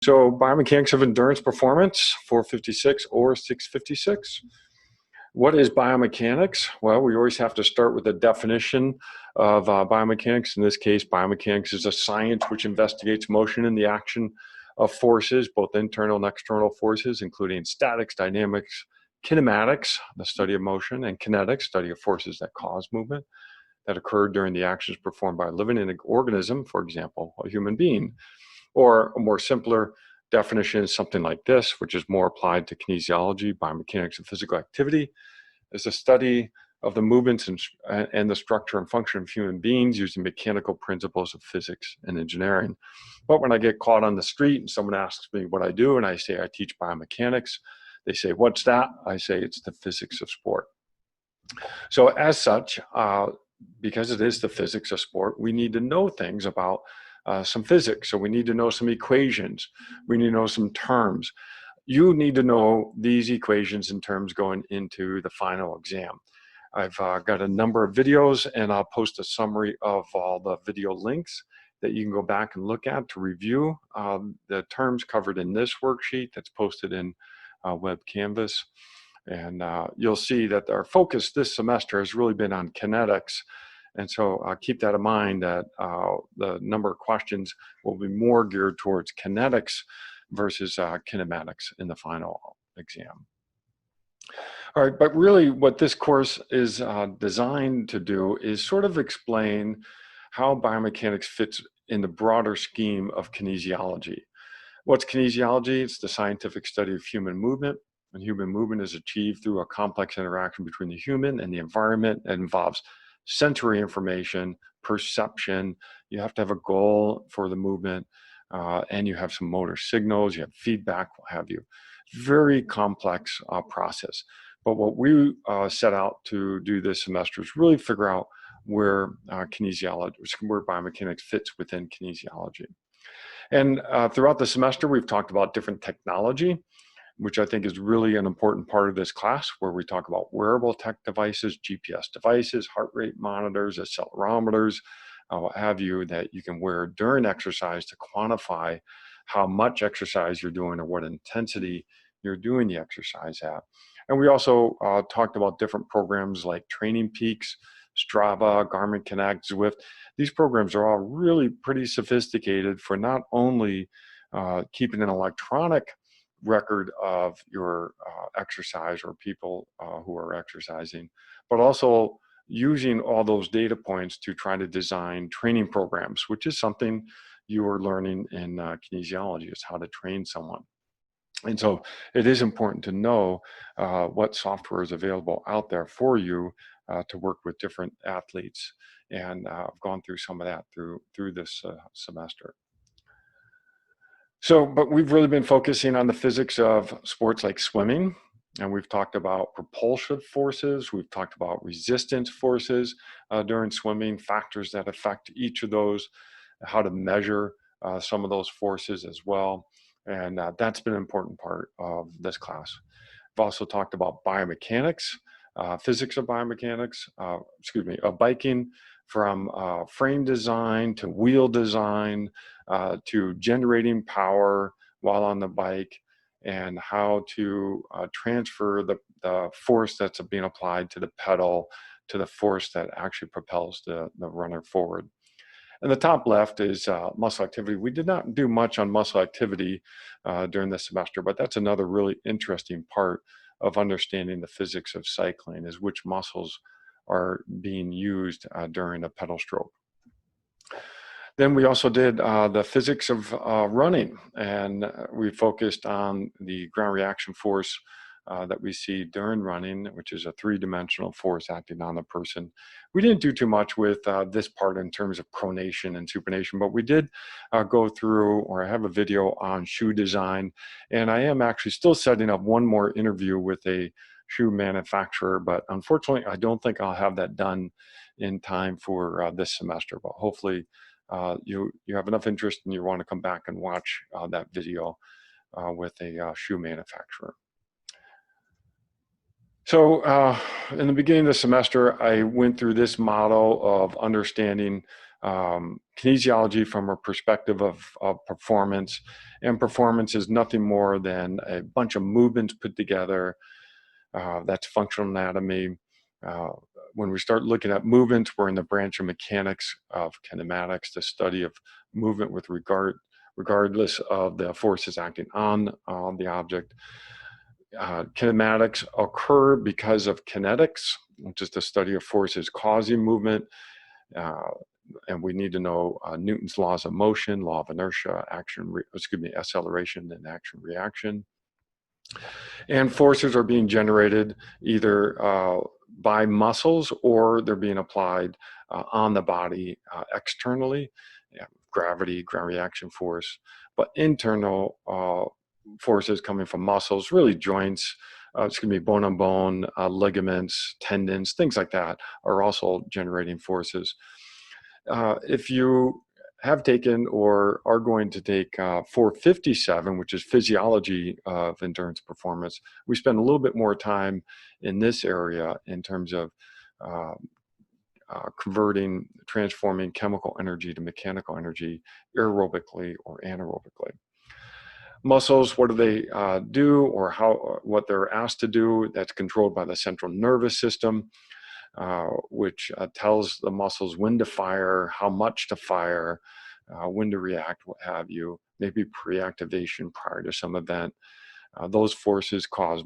So biomechanics of endurance performance, 456 or 656. What is biomechanics? Well, we always have to start with a definition of biomechanics. In this case, biomechanics is a science which investigates motion and the action of forces, both internal and external forces, including statics, dynamics, kinematics, the study of motion, and kinetics, study of forces that cause movement that occur during the actions performed by a living organism, for example, a human being. Or a more simpler definition is something like this, which is more applied to kinesiology. Biomechanics of physical activity is a study of the movements and the structure and function of human beings using mechanical principles of physics and engineering. But when I get caught on the street and someone asks me what I do and I say I teach biomechanics, they say, "What's that?" I say it's the physics of sport. So as such, because it is the physics of sport, we need to know things about some physics. So we need to know some equations. We need to know some terms. You need to know these equations and terms going into the final exam. I've got a number of videos, and I'll post a summary of all the video links that you can go back and look at to review the terms covered in this worksheet that's posted in Web Canvas. And you'll see that our focus this semester has really been on kinetics. And so keep that in mind, that the number of questions will be more geared towards kinetics versus kinematics in the final exam. All right, but really what this course is designed to do is sort of explain how biomechanics fits in the broader scheme of kinesiology. What's kinesiology? It's the scientific study of human movement. And human movement is achieved through a complex interaction between the human and the environment that involves sensory information, perception. You have to have a goal for the movement, and you have some motor signals, you have feedback, what have you. Very complex process. But what we set out to do this semester is really figure out where kinesiology, where biomechanics fits within kinesiology. And throughout the semester, we've talked about different technology, which I think is really an important part of this class, where we talk about wearable tech devices, GPS devices, heart rate monitors, accelerometers, what have you, that you can wear during exercise to quantify how much exercise you're doing or what intensity you're doing the exercise at. And we also talked about different programs like Training Peaks, Strava, Garmin Connect, Zwift. These programs are all really pretty sophisticated for not only keeping an electronic record of your exercise or people who are exercising, but also using all those data points to try to design training programs, which is something you are learning in kinesiology, is how to train someone. And so it is important to know what software is available out there for you to work with different athletes. And I've gone through some of that through this semester. So, but we've really been focusing on the physics of sports like swimming, and we've talked about propulsive forces, we've talked about resistance forces during swimming, factors that affect each of those, how to measure some of those forces as well. And that's been an important part of this class. We've also talked about biomechanics, physics of biomechanics, of biking, from frame design to wheel design to generating power while on the bike, and how to transfer the force that's being applied to the pedal to the force that actually propels the runner forward. And the top left is muscle activity. We did not do much on muscle activity during this semester, but that's another really interesting part of understanding the physics of cycling, is which muscles are being used during a pedal stroke. Then we also did the physics of running, and we focused on the ground reaction force that we see during running, which is a three-dimensional force acting on the person. We didn't do too much with this part in terms of pronation and supination, but we did go through, or I have a video on shoe design, and I am actually still setting up one more interview with a shoe manufacturer, but unfortunately, I don't think I'll have that done in time for this semester, but hopefully you have enough interest and you want to come back and watch that video with a shoe manufacturer. So in the beginning of the semester, I went through this model of understanding kinesiology from a perspective of performance, and performance is nothing more than a bunch of movements put together. That's functional anatomy. When we start looking at movements, we're in the branch of mechanics of kinematics, the study of movement with regardless of the forces acting on the object. Kinematics occur because of kinetics, which is the study of forces causing movement. And we need to know Newton's laws of motion, law of inertia, acceleration and action reaction. And forces are being generated either by muscles or they're being applied on the body externally, gravity, ground reaction force, but internal forces coming from muscles, really joints, it's going to be bone on bone, ligaments, tendons, things like that are also generating forces. If you have taken or are going to take 457, which is physiology of endurance performance, we spend a little bit more time in this area in terms of transforming chemical energy to mechanical energy aerobically or anaerobically. Muscles, what do they do, or what they're asked to do? That's controlled by the central nervous system, which tells the muscles when to fire, how much to fire, when to react, what have you, maybe pre-activation prior to some event. Those forces cause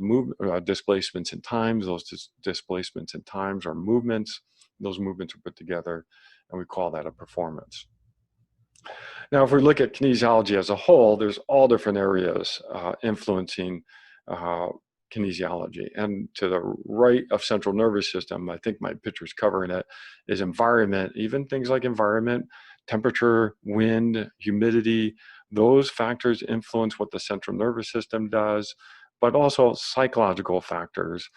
displacements in times. Those displacements in times are movements. Those movements are put together, and we call that a performance. Now, if we look at kinesiology as a whole, there's all different areas influencing kinesiology. And to the right of central nervous system, I think my picture's covering it, is environment. Even things like environment, temperature, wind, humidity, those factors influence what the central nervous system does, but also psychological factors,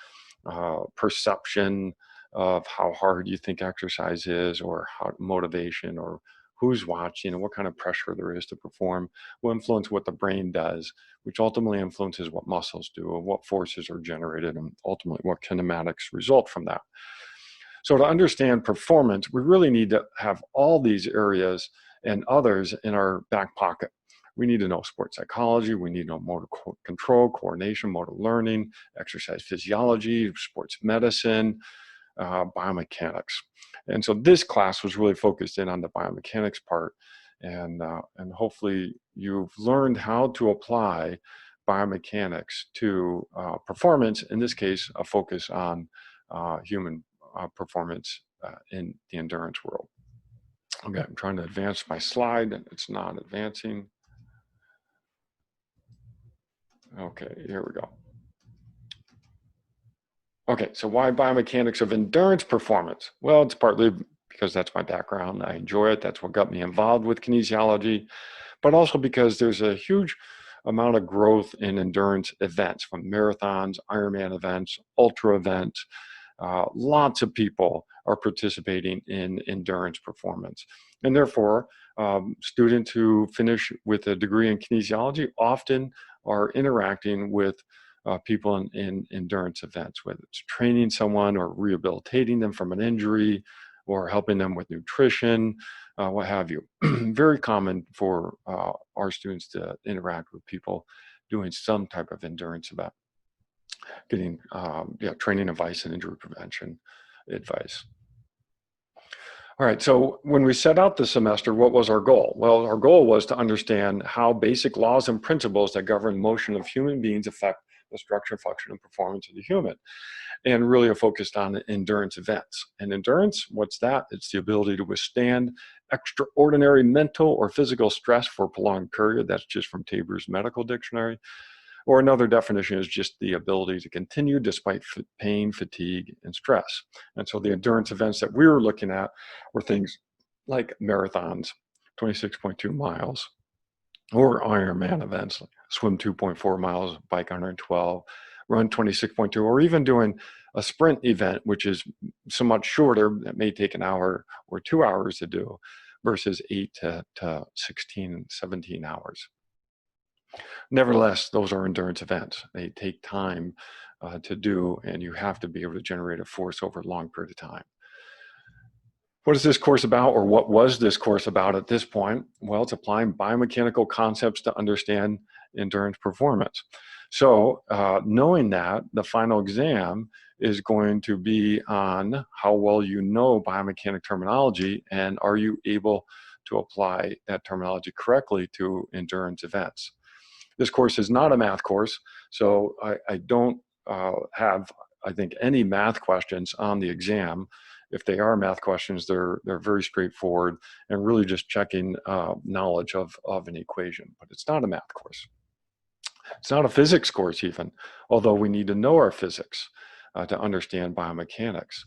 perception of how hard you think exercise is, or how motivation, or who's watching, and what kind of pressure there is to perform will influence what the brain does, which ultimately influences what muscles do and what forces are generated, and ultimately what kinematics result from that. So to understand performance, we really need to have all these areas and others in our back pocket. We need to know sports psychology, we need to know motor control, coordination, motor learning, exercise physiology, sports medicine, biomechanics. And so this class was really focused in on the biomechanics part, and hopefully you've learned how to apply biomechanics to performance, in this case, a focus on human performance in the endurance world. Okay, I'm trying to advance my slide, and it's not advancing. Okay, here we go. Okay, so why biomechanics of endurance performance? Well, it's partly because that's my background. I enjoy it. That's what got me involved with kinesiology, but also because there's a huge amount of growth in endurance events, from marathons, Ironman events, ultra events. Lots of people are participating in endurance performance. And therefore, students who finish with a degree in kinesiology often are interacting with people in endurance events, whether it's training someone or rehabilitating them from an injury or helping them with nutrition, what have you. Very common for our students to interact with people doing some type of endurance event, getting training advice and injury prevention advice. All right, so when we set out the semester, what was our goal? Well, our goal was to understand how basic laws and principles that govern motion of human beings affect the structure, function, and performance of the human, and really are focused on endurance events. And endurance, what's that? It's the ability to withstand extraordinary mental or physical stress for a prolonged period. That's just from Taber's Medical Dictionary. Or another definition is just the ability to continue despite pain, fatigue, and stress. And so the endurance events that we were looking at were things like marathons, 26.2 miles, or Ironman events, like swim 2.4 miles, bike 112, run 26.2, or even doing a sprint event, which is so much shorter, that may take an hour or 2 hours to do, versus 8 to 16 and 17 hours. Nevertheless, those are endurance events. They take time to do, and you have to be able to generate a force over a long period of time. What is this course about, or what was this course about at this point? Well, it's applying biomechanical concepts to understand endurance performance. So knowing that, the final exam is going to be on how well you know biomechanic terminology and are you able to apply that terminology correctly to endurance events. This course is not a math course, so I don't have, I think, any math questions on the exam. If they are math questions, they're very straightforward and really just checking knowledge of an equation, but it's not a math course. It's not a physics course even, although we need to know our physics to understand biomechanics.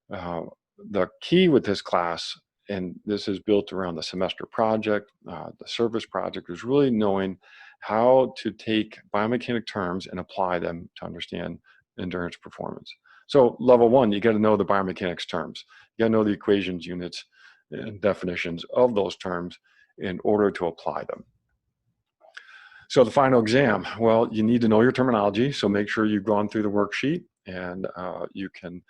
The key with this class, and this is built around the semester project, the service project, is really knowing how to take biomechanic terms and apply them to understand endurance performance. So level one, you got to know the biomechanics terms. You got to know the equations, units, and definitions of those terms in order to apply them. So the final exam, well, you need to know your terminology, so make sure you've gone through the worksheet and you can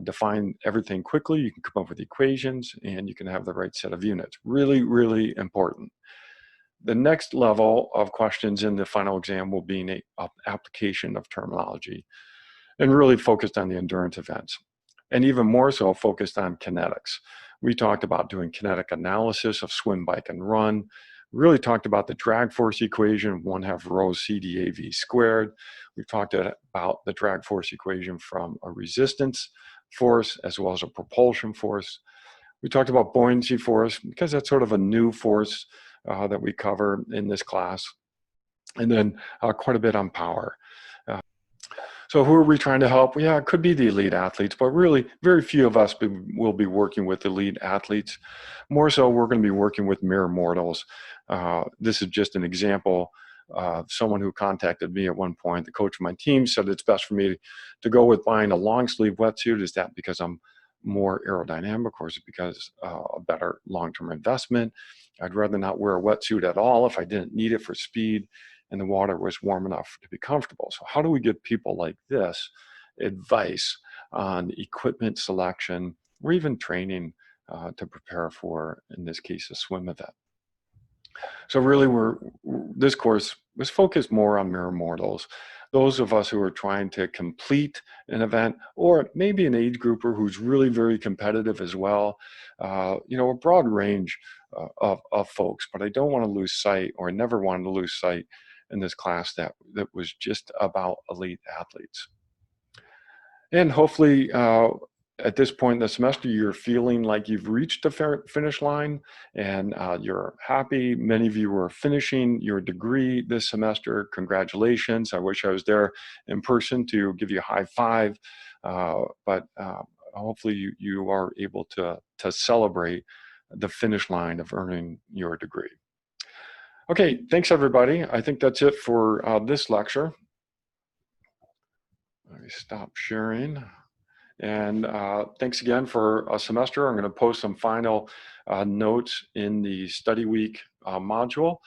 define everything quickly, you can come up with equations, and you can have the right set of units. Really, really important. The next level of questions in the final exam will be an application of terminology and really focused on the endurance events, and even more so focused on kinetics. We talked about doing kinetic analysis of swim, bike, and run. Really talked about the drag force equation, 1/2 rho CdAv squared. We've talked about the drag force equation from a resistance force as well as a propulsion force. We talked about buoyancy force because that's sort of a new force that we cover in this class. And then quite a bit on power. So who are we trying to help? Well, yeah, it could be the elite athletes, but really very few of us will be working with elite athletes. More so, we're going to be working with mere mortals. This is just an example of someone who contacted me at one point. The coach of my team said it's best for me to go with buying a long sleeve wetsuit. Is that because I'm more aerodynamic, or is it because a better long-term investment? I'd rather not wear a wetsuit at all if I didn't need it for speed and the water was warm enough to be comfortable. So how do we give people like this advice on equipment selection or even training to prepare for, in this case, a swim event? So really this course was focused more on mere mortals, those of us who are trying to complete an event, or maybe an age grouper who's really very competitive as well. You know, a broad range of folks, but I don't want to lose sight, or I never wanted to lose sight in this class that was just about elite athletes. And hopefully at this point in the semester, you're feeling like you've reached the finish line and you're happy. Many of you are finishing your degree this semester. Congratulations. I wish I was there in person to give you a high five, but hopefully you are able to celebrate the finish line of earning your degree. Okay, thanks everybody. I think that's it for this lecture. Let me stop sharing. And thanks again for a semester. I'm going to post some final notes in the study week module.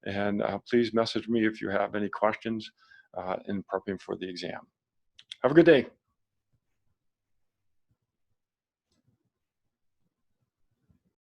And please message me if you have any questions in prepping for the exam. Have a good day.